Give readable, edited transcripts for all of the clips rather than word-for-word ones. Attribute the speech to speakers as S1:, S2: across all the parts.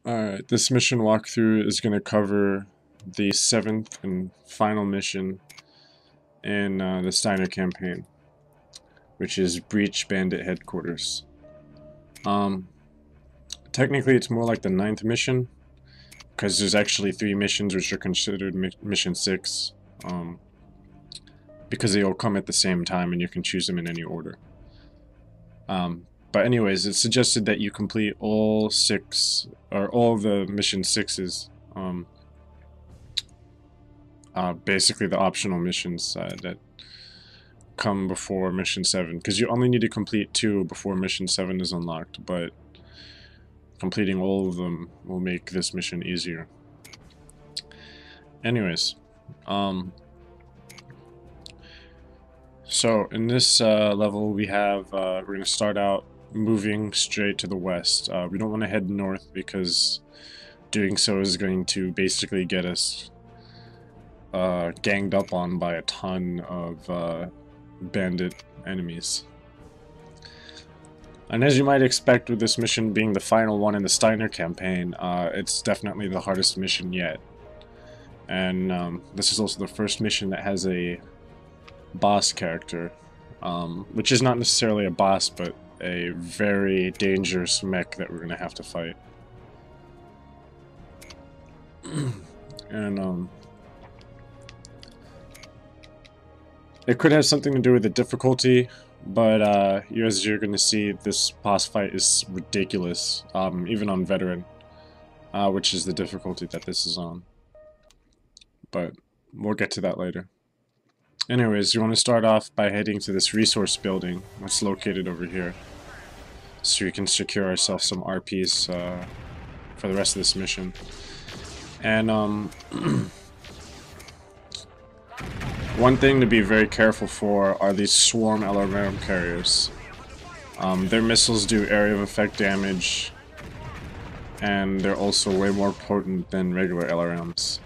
S1: Alright, this mission walkthrough is going to cover the 7th and final mission in the Steiner campaign, which is Breach Bandit Headquarters. Technically it's more like the 9th mission, because there's actually 3 missions which are considered mission 6, because they all come at the same time and you can choose them in any order. But anyways, it's suggested that you complete all 6, or all the mission 6s, basically the optional missions that come before mission 7, because you only need to complete 2 before mission 7 is unlocked, but completing all of them will make this mission easier. Anyways, so in this level we have, we're going to start out moving straight to the west. We don't want to head north because doing so is going to basically get us ganged up on by a ton of bandit enemies. And as you might expect with this mission being the final one in the Steiner campaign, it's definitely the hardest mission yet. And this is also the first mission that has a boss character, which is not necessarily a boss, but a very dangerous mech that we're going to have to fight. And it could have something to do with the difficulty, but as you're going to see, this boss fight is ridiculous, even on veteran, which is the difficulty that this is on. But we'll get to that later. Anyways, you want to start off by heading to this resource building that's located over here, so we can secure ourselves some RPs for the rest of this mission. And one thing to be very careful for are these swarm LRM carriers. Their missiles do area of effect damage, and they're also way more potent than regular LRMs.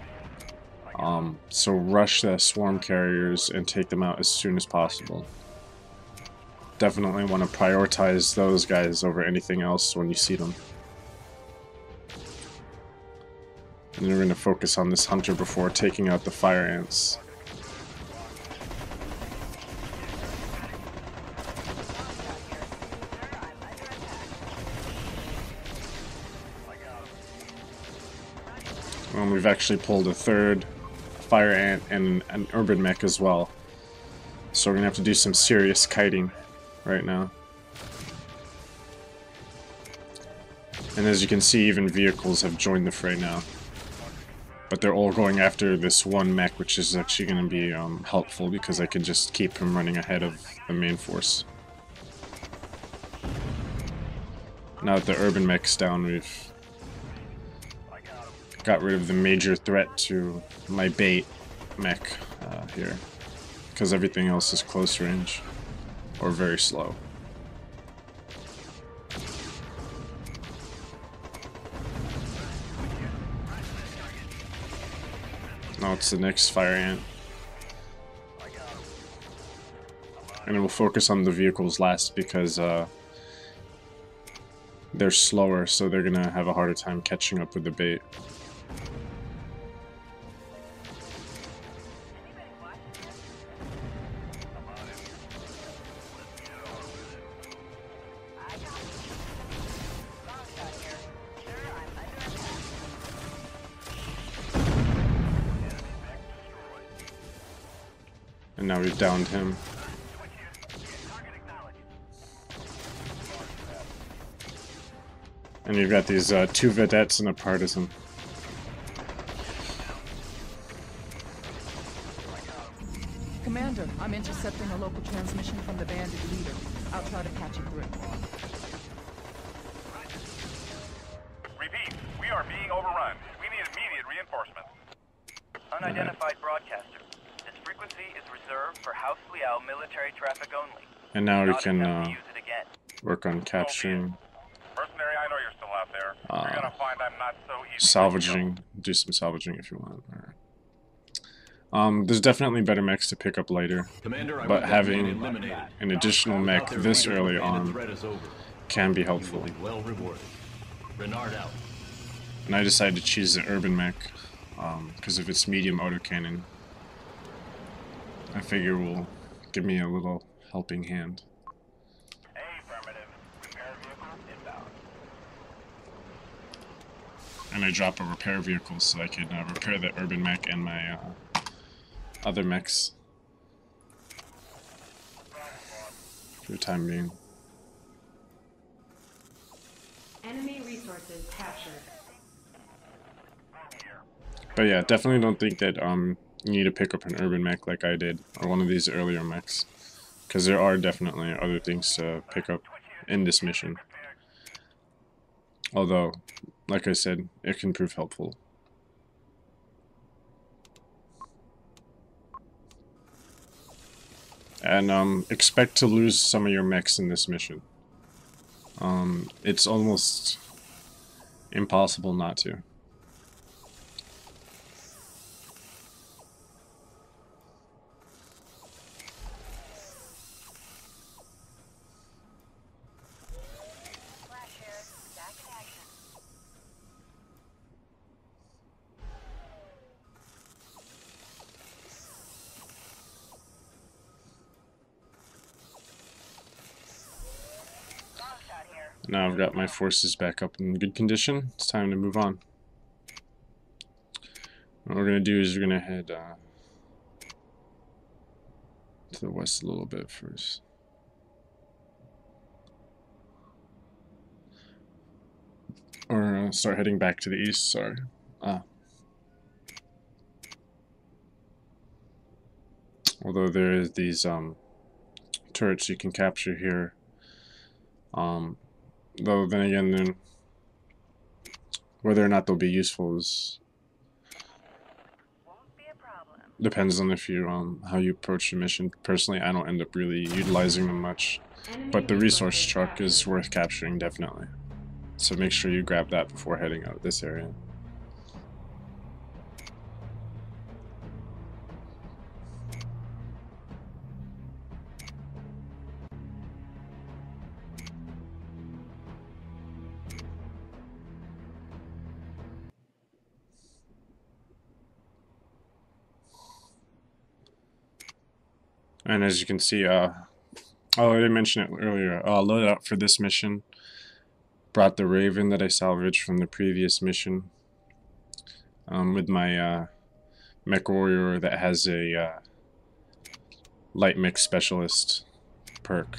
S1: So rush the swarm carriers and take them out as soon as possible. Definitely want to prioritize those guys over anything else when you see them. And we're going to focus on this hunter before taking out the fire ants. And we've actually pulled a third fire ant and an urban mech as well. So we're going to have to do some serious kiting right now. And as you can see, even vehicles have joined the fray now. But they're all going after this one mech, which is actually going to be helpful because I can just keep him running ahead of the main force. Now that the urban mech's down, we've got rid of the major threat to my bait mech here, because everything else is close range or very slow. Now it's the next fire ant, and we'll focus on the vehicles last because they're slower, so they're gonna have a harder time catching up with the bait. And now we've downed him. And you've got these 2 vedettes and a partisan.
S2: Commander, I'm intercepting a local transmission from the bandit leader. I'll try to patch it through.
S3: Repeat, we are being overrun. We need immediate reinforcements. Unidentified broadcaster. This frequency is reserved for House Liao military traffic only.
S1: And now we
S3: Not
S1: can
S3: attempt to use it again.
S1: work on capturing,
S3: Mercenary, I know you're still out there. You're gonna find I'm not so easy.
S1: salvaging, do some salvaging if you want. There's definitely better mechs to pick up later,
S4: Commander,
S1: but having an additional mech this early on can be helpful.
S4: Well rewarded. Renard out.
S1: And I decided to choose the urban mech because of its medium autocannon. I figure will give me a little helping hand.
S3: Affirmative. Repair vehicle inbound.
S1: And I drop a repair vehicle so I can repair the urban mech and my other mechs for the time being.
S4: Enemy resources captured.
S1: But yeah, definitely don't think that you need to pick up an urban mech like I did, or one of these earlier mechs, because there are definitely other things to pick up in this mission. Although, like I said, it can prove helpful. And expect to lose some of your mechs in this mission. It's almost impossible not to. Now I've got my forces back up in good condition. It's time to move on. What we're going to do is we're going to head to the west a little bit first. Or start heading back to the east, sorry. Although there is these turrets you can capture here. Though then again, whether or not they'll be useful is depends on if you how you approach the mission. Personally, I don't end up really utilizing them much, but the resource truck is worth capturing definitely. So make sure you grab that before heading out this area. And as you can see, oh, I didn't mention it earlier. Loadout for this mission brought the Raven that I salvaged from the previous mission with my mech warrior that has a light mech specialist perk,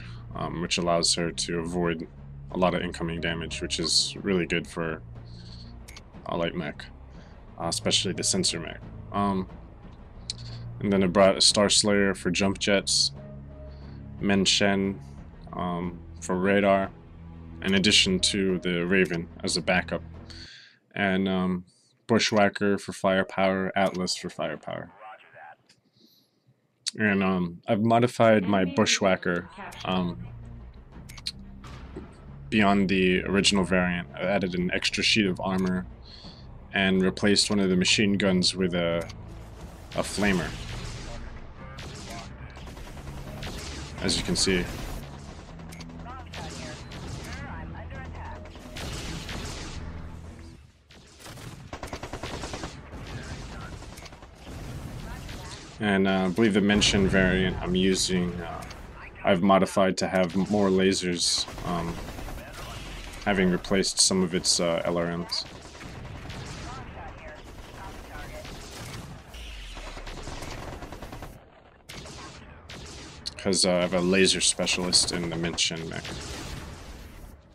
S1: which allows her to avoid a lot of incoming damage, which is really good for a light mech, especially the sensor mech. And then it brought a Star Slayer for jump jets, Men Shen for radar, in addition to the Raven as a backup, and Bushwhacker for firepower, Atlas for firepower. And I've modified my Bushwhacker beyond the original variant. I added an extra sheet of armor and replaced one of the machine guns with a flamer, as you can see. And I believe the mentioned variant I'm using, I've modified to have more lasers, having replaced some of its LRMs. Because I have a laser specialist in the mentioned mech,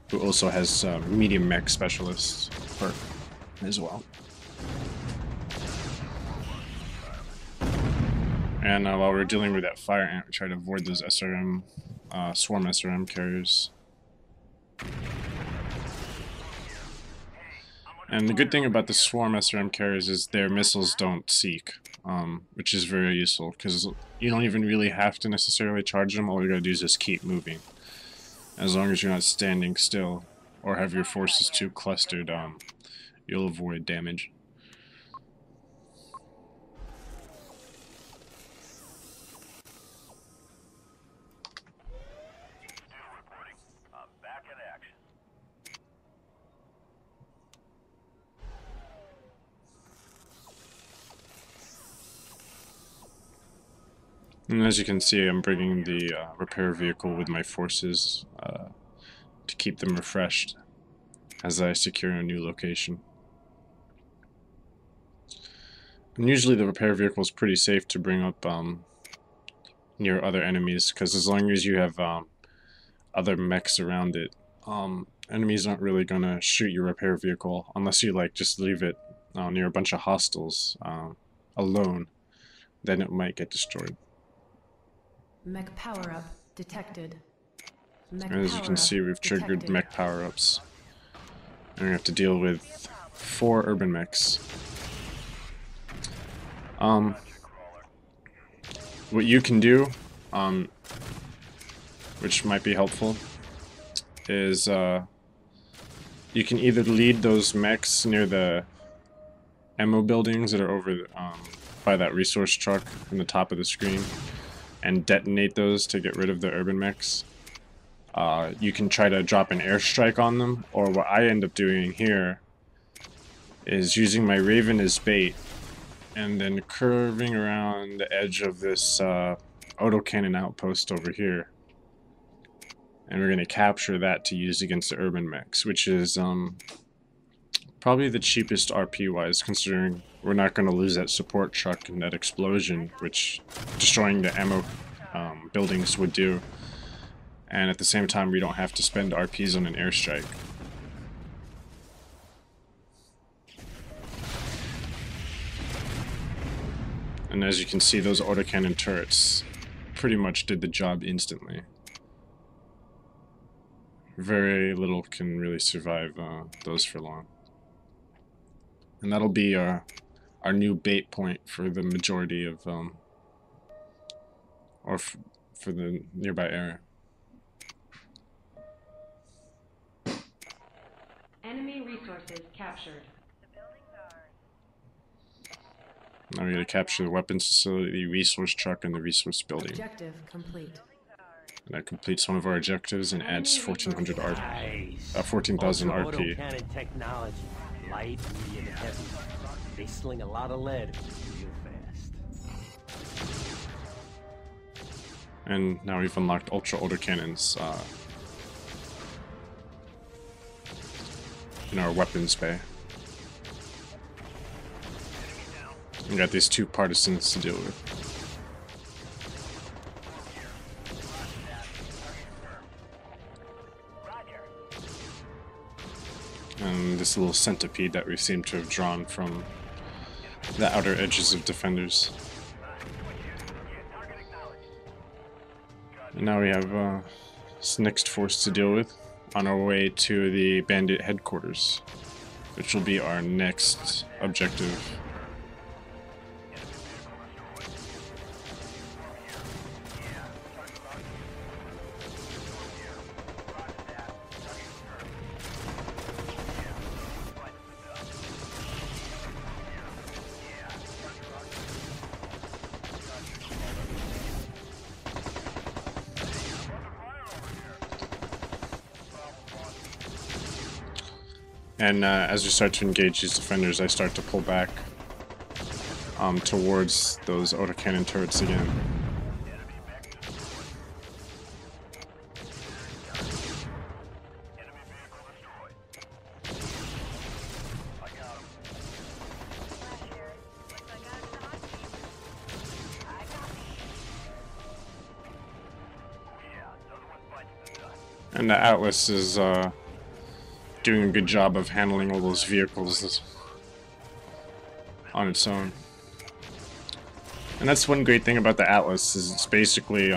S1: who also has medium mech specialist perk as well. And while we're dealing with that fire ant, we try to avoid those SRM, swarm SRM carriers. And the good thing about the swarm SRM carriers is their missiles don't seek, which is very useful, because you don't even really have to necessarily charge them. All you gotta do is just keep moving. As long as you're not standing still, or have your forces too clustered, you'll avoid damage. And as you can see, I'm bringing the repair vehicle with my forces to keep them refreshed as I secure a new location. And usually the repair vehicle is pretty safe to bring up near other enemies, because as long as you have other mechs around it, enemies aren't really going to shoot your repair vehicle unless you like just leave it near a bunch of hostiles alone. Then it might get destroyed.
S4: Mech power-up detected. Mech
S1: And as you can see, we've triggered
S4: detected.
S1: mech power-ups. And we have to deal with 4 urban mechs. What you can do, which might be helpful, is you can either lead those mechs near the ammo buildings that are over by that resource truck in the top of the screen and detonate those to get rid of the urban mechs. You can try to drop an airstrike on them, or what I end up doing here is using my Raven as bait and then curving around the edge of this autocannon outpost over here. And we're going to capture that to use against the urban mechs, which is probably the cheapest RP-wise, considering we're not going to lose that support truck and that explosion, which destroying the ammo buildings would do. And at the same time, we don't have to spend RPs on an airstrike. And as you can see, those autocannon turrets pretty much did the job instantly. Very little can really survive those for long. And that'll be our new bait point for the majority of, for the nearby area.
S4: Enemy resources captured.
S1: Now we gotta capture the weapons facility, the resource truck, and the resource building.
S4: Objective complete.
S1: And that completes one of our objectives and adds 1,400 RP. 14,000 RP.
S5: Cannon technology, light, medium, and heavy. They sling a lot of lead real fast.
S1: And now we've unlocked ultra autocannons in our weapons bay. We got these 2 partisans to deal with. And this little centipede that we seem to have drawn from the outer edges of defenders. And now we have this next force to deal with on our way to the Bandit Headquarters, which will be our next objective. And as we start to engage these defenders, I start to pull back towards those autocannon turrets again. And the Atlas is doing a good job of handling all those vehicles on its own. And that's one great thing about the Atlas, is it's basically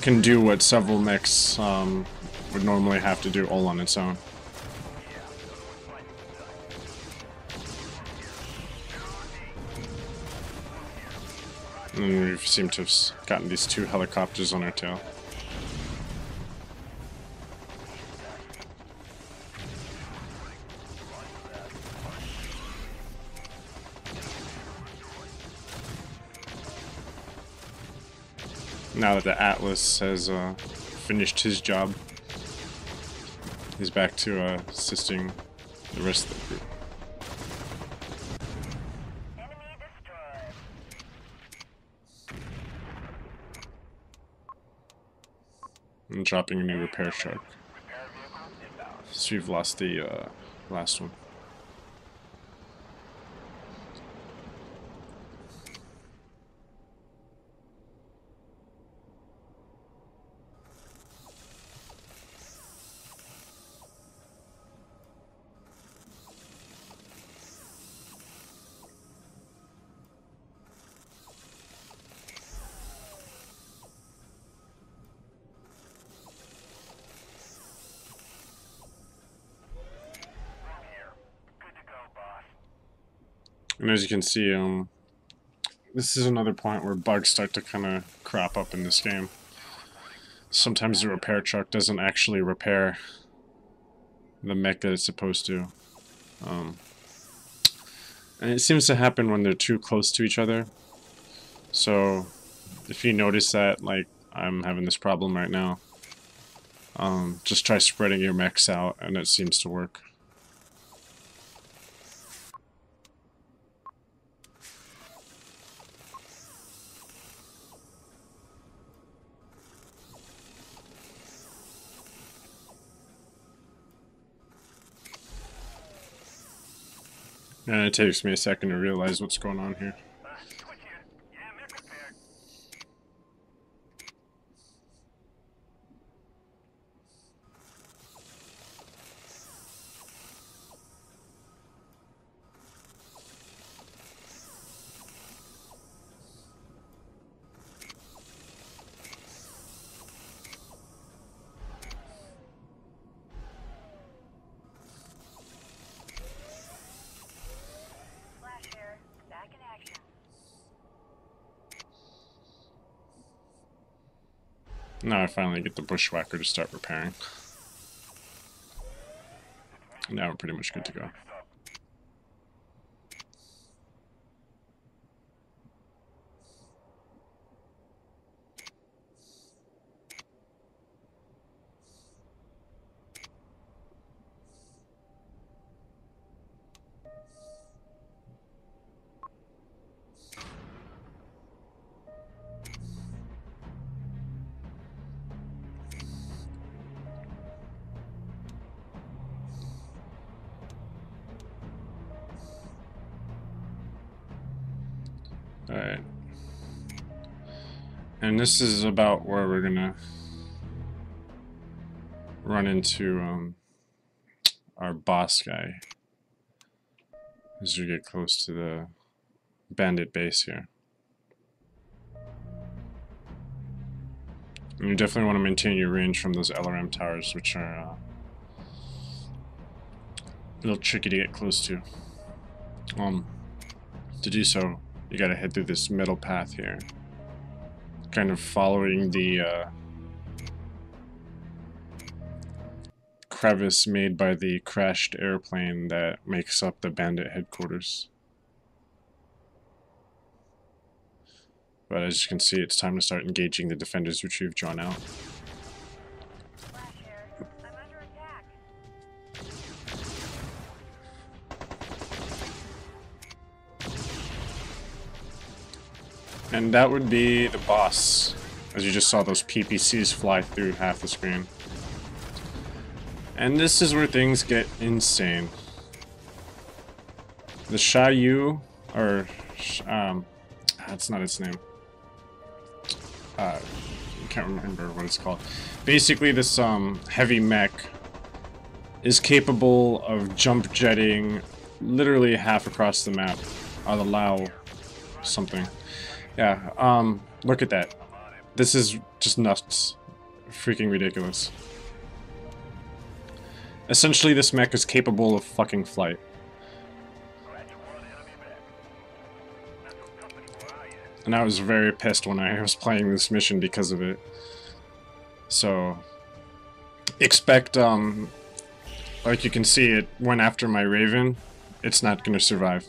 S1: can do what several mechs would normally have to do all on its own. And we seem to have gotten these 2 helicopters on our tail. Now that the Atlas has finished his job, he's back to assisting the rest of the group.
S3: Enemy destroyed.
S1: and dropping a new repair truck.
S3: Repair vehicle inbound.
S1: So we've lost the last one. And as you can see, this is another point where bugs start to kind of crop up in this game. Sometimes the repair truck doesn't actually repair the mech that it's supposed to. And it seems to happen when they're too close to each other. So if you notice that, like I'm having this problem right now, just try spreading your mechs out and it seems to work. And it takes me a second to realize what's going on here.
S3: Switch here. Yeah, mech repaired. Flash here. Back in action.
S1: Now I finally get the bushwhacker to start repairing. Now we're pretty much good to go. Alright. And this is about where we're gonna run into our boss guy as we get close to the bandit base here. And you definitely want to maintain your range from those LRM towers, which are a little tricky to get close to. To do so, you gotta head through this middle path here, kind of following the crevice made by the crashed airplane that makes up the Bandit Headquarters. But as you can see, it's time to start engaging the defenders which we've drawn out.
S3: Flash here. I'm under attack.
S1: And that would be the boss, as you just saw those PPCs fly through half the screen. And this is where things get insane. The Shayu, or that's not its name. I can't remember what it's called. Basically, this heavy mech is capable of jump jetting literally half across the map. I'll allow something. Yeah, look at that. This is just nuts. Freaking ridiculous. Essentially, this mech is capable of fucking flight. And I was very pissed when I was playing this mission because of it. So, expect, like you can see, it went after my Raven. It's not going to survive.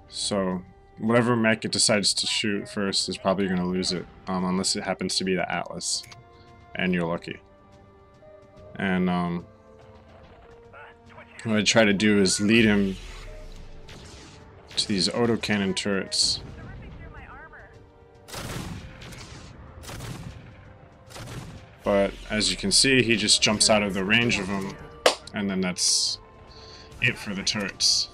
S1: So, whatever mech it decides to shoot first is probably going to lose it, unless it happens to be the Atlas, and you're lucky. And what I try to do is lead him to these autocannon turrets. as you can see, he just jumps out of the range of them, and then that's it for the turrets.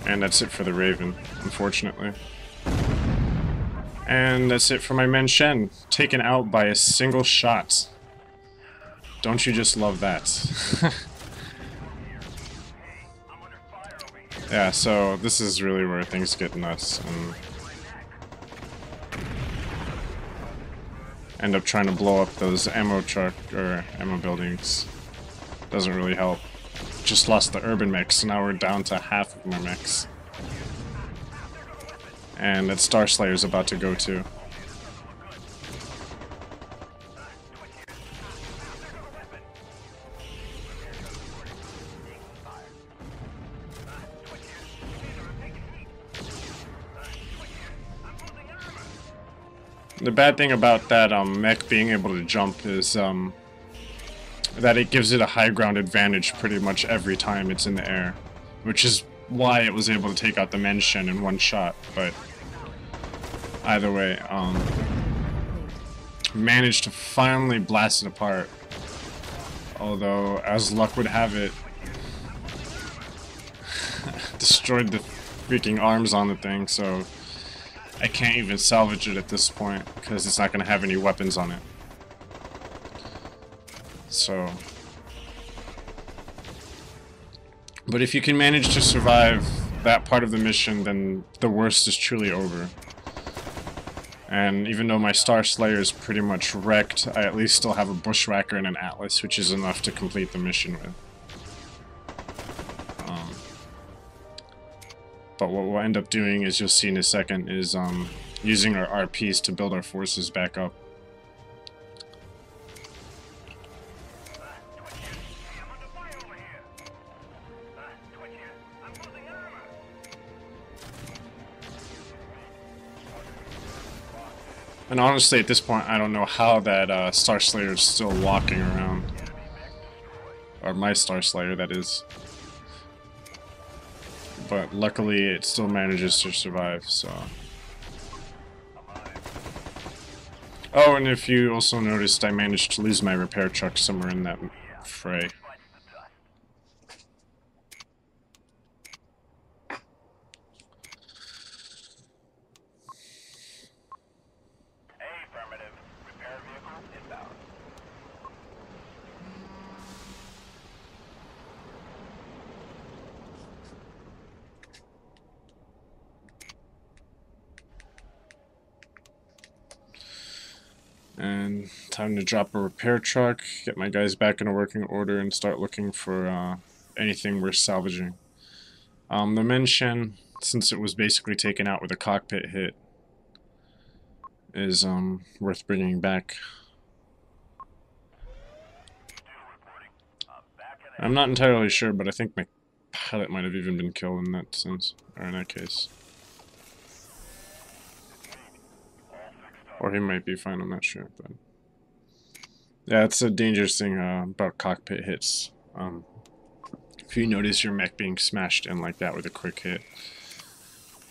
S1: And that's it for the Raven, unfortunately. And that's it for my Men Shen, taken out by a single shot. Don't you just love that? Yeah, so this is really where things get nuts, and end up trying to blow up those ammo truck or ammo buildings. Doesn't really help. Just lost the urban mechs, so now we're down to half of my mechs. And that Star Slayer's about to go too. The bad thing about that mech being able to jump is that it gives it a high ground advantage pretty much every time it's in the air, which is why it was able to take out the Men Shen in one shot. But either way, managed to finally blast it apart. Although, as luck would have it, destroyed the freaking arms on the thing, so I can't even salvage it at this point because it's not going to have any weapons on it. So, but if you can manage to survive that part of the mission, then the worst is truly over. And even though my Star Slayer is pretty much wrecked, I at least still have a Bushwhacker and an Atlas, which is enough to complete the mission with. But what we'll end up doing, as you'll see in a second, is using our RPs to build our forces back up. And honestly, at this point, I don't know how that Star Slayer is still walking around. Or my Star Slayer, that is. But luckily, it still manages to survive, so... Oh, and if you also noticed, I managed to lose my repair truck somewhere in that fray. And time to drop a repair truck, get my guys back in a working order, and start looking for anything worth salvaging. The Men Shen, since it was basically taken out with a cockpit hit, is worth bringing back. I'm not entirely sure, but I think my pilot might have even been killed in that sense, or in that case. Or he might be fine, I'm not sure, but... Yeah, it's a dangerous thing about cockpit hits. If you notice your mech being smashed in like that with a quick hit,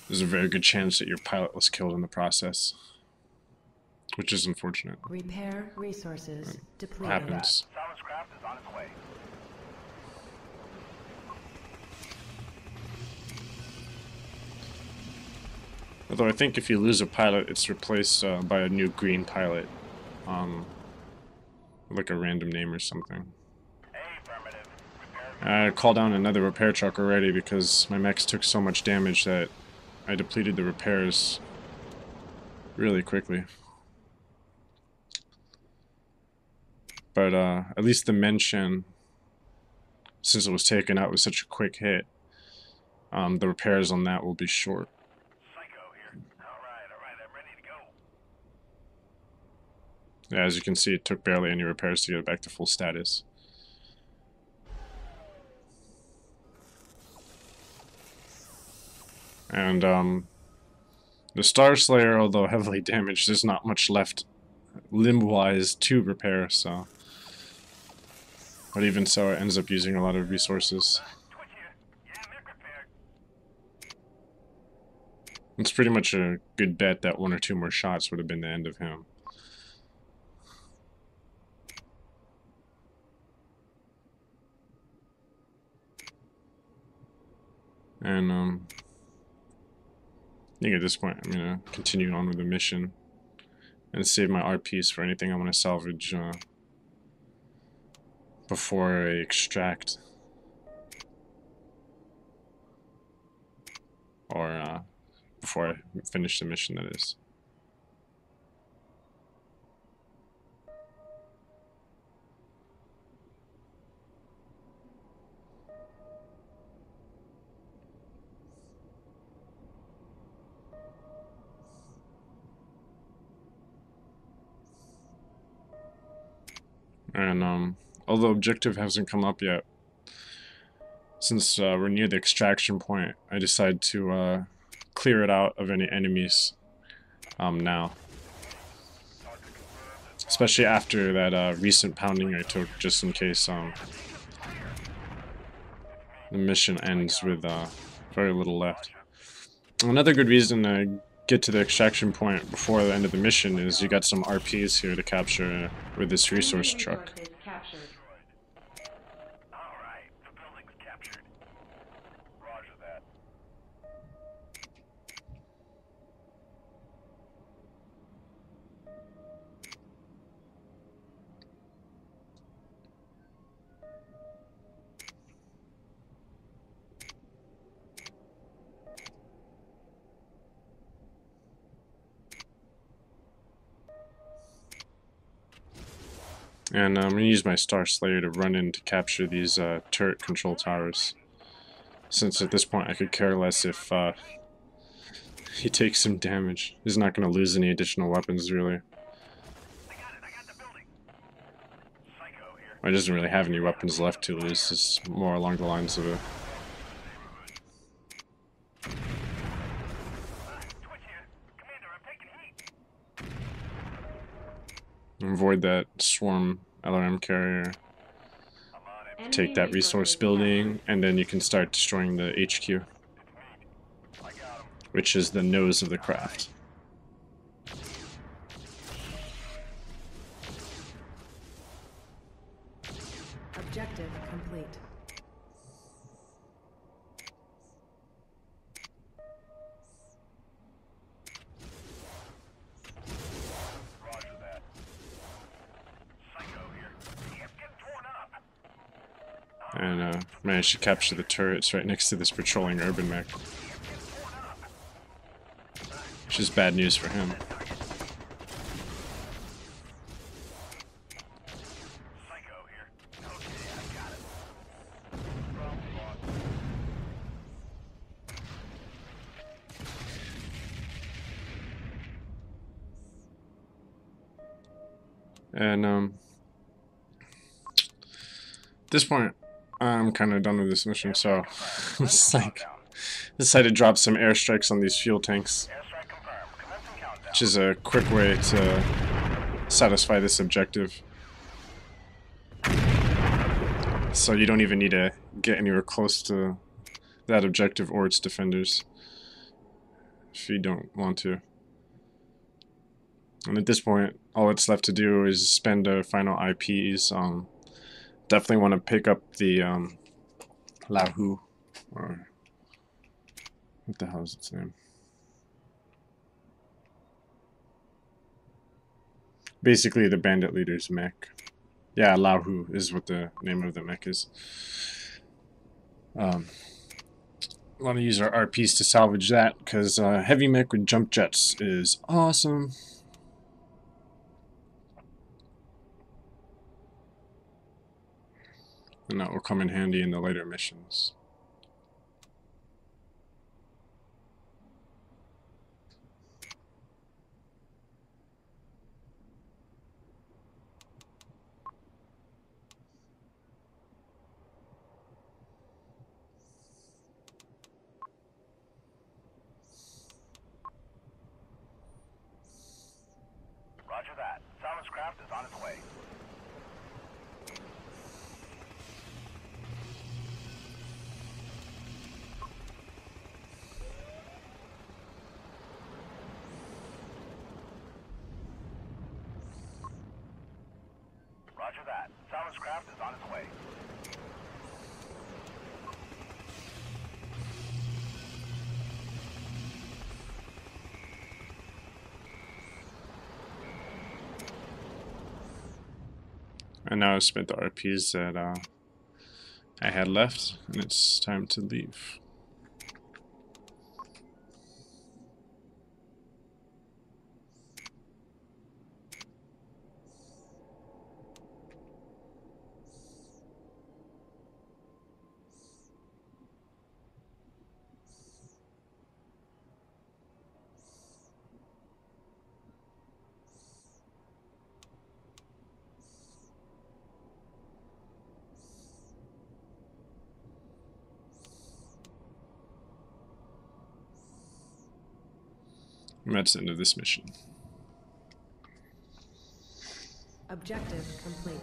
S1: there's a very good chance that your pilot was killed in the process. Which is unfortunate.
S4: Repair resources depleted.
S1: Happens.
S3: Salvage craft is on its way.
S1: Although I think if you lose a pilot, it's replaced by a new green pilot. Like a random name or something. I called down another repair truck already because my mechs took so much damage that I depleted the repairs really quickly. But at least the Men Shen, since it was taken out with such a quick hit, the repairs on that will be short. Yeah, as you can see, it took barely any repairs to get it back to full status. And the Star Slayer, although heavily damaged, there's not much left limb-wise to repair, so... But even so, it ends up using a lot of resources. It's pretty much a good bet that one or two more shots would have been the end of him. And, I think at this point I'm gonna continue on with the mission and save my RPs for anything I want to salvage before I extract. Or, before I finish the mission, that is. And, although objective hasn't come up yet, since we're near the extraction point, I decided to clear it out of any enemies now. Especially after that recent pounding I took, just in case the mission ends with very little left. Another good reason to get to the extraction point before the end of the mission is you got some RPs here to capture with this resource truck.
S3: Alright, the building's captured. Roger that.
S1: And I'm going to use my Star Slayer to run in to capture these turret control towers. Since at this point I could care less if he takes some damage. He's not going to lose any additional weapons, really.
S3: I got the building. Psycho here.
S1: He doesn't really have any weapons left to lose. It's more along the lines of a...
S3: Twitch here. Commander, I'm taking heat.
S1: Avoid that swarm LRM carrier. Take that resource building, and then you can start destroying the HQ, which is the nose of the craft.
S4: Objective complete.
S3: Roger that. Psycho here. Get torn up.
S1: And managed to capture the turrets right next to this patrolling urban mech. Which is bad news for him.
S3: Psycho here. Okay, I got it.
S1: And at this point, I'm kind of done with this mission, so it's like decided to drop some airstrikes on these fuel tanks,
S3: Airstrike confirmed. Commencing countdown.
S1: which is a quick way to satisfy this objective. So you don't even need to get anywhere close to that objective or its defenders if you don't want to. And at this point, all it's left to do is spend the final IPs. Definitely want to pick up the Lahu, or what the hell is its name? Basically, the bandit leader's mech. Yeah, Lahu is what the name of the mech is. Want to use our RPs to salvage that, because heavy mech with jump jets is awesome. And that will come in handy in the later missions.
S3: Roger that. Salvage craft is on its way.
S1: And now I've spent the RPs that I had left, and it's time to leave. And that's the end of this mission.
S4: Objective complete.